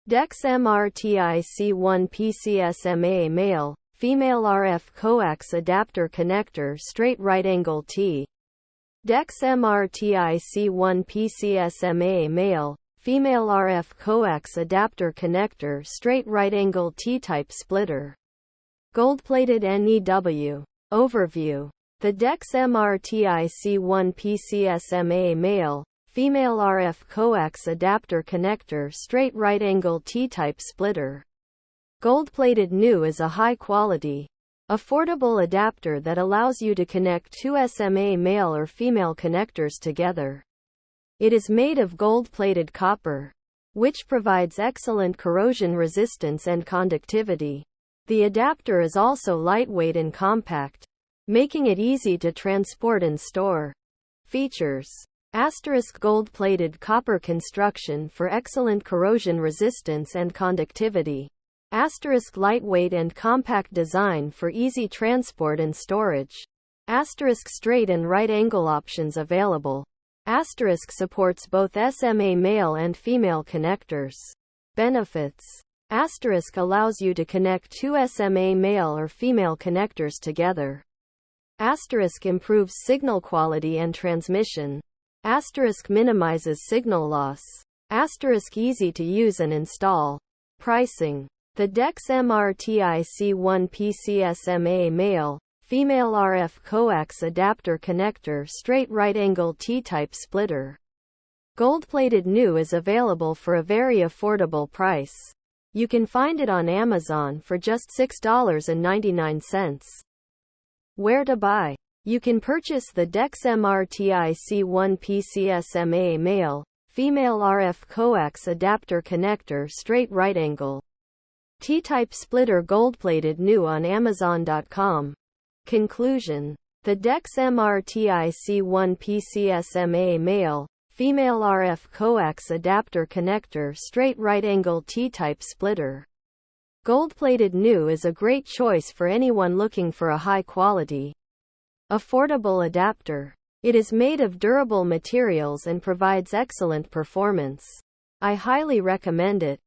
DexMRtiC 1PC SMA Male, Female RF Coax Adapter Connector Straight Right Angle T. DexMRtiC 1PC SMA Male, Female RF Coax Adapter Connector Straight Right Angle T-Type Splitter. Gold-plated NEW. Overview. The DexMRtiC 1PC SMA Male, Female RF Coax Adapter Connector Straight Right Angle T-Type Splitter. Gold-plated new is a high-quality, affordable adapter that allows you to connect two SMA male or female connectors together. It is made of gold-plated copper, which provides excellent corrosion resistance and conductivity. The adapter is also lightweight and compact, making it easy to transport and store. Features: gold-plated copper construction for excellent corrosion resistance and conductivity. Lightweight and compact design for easy transport and storage. Straight and right angle options available. Supports both SMA male and female connectors. Benefits: allows you to connect two SMA male or female connectors together. Improves signal quality and transmission. Minimizes signal loss. Easy to use and install. Pricing: the DexMRtiC 1PC SMA Male, Female RF Coax Adapter Connector Straight Right Angle T-Type Splitter. Gold-plated new is available for a very affordable price. You can find it on Amazon for just $6.99. Where to buy? You can purchase the DexMRtiC 1PC SMA Male, Female RF Coax Adapter Connector Straight Right Angle T-Type Splitter gold-plated new on Amazon.com. Conclusion: the DexMRtiC 1PC SMA Male, Female RF Coax Adapter Connector Straight Right Angle T-Type Splitter. Gold-plated new is a great choice for anyone looking for a high-quality, affordable adapter. It is made of durable materials and provides excellent performance. I highly recommend it.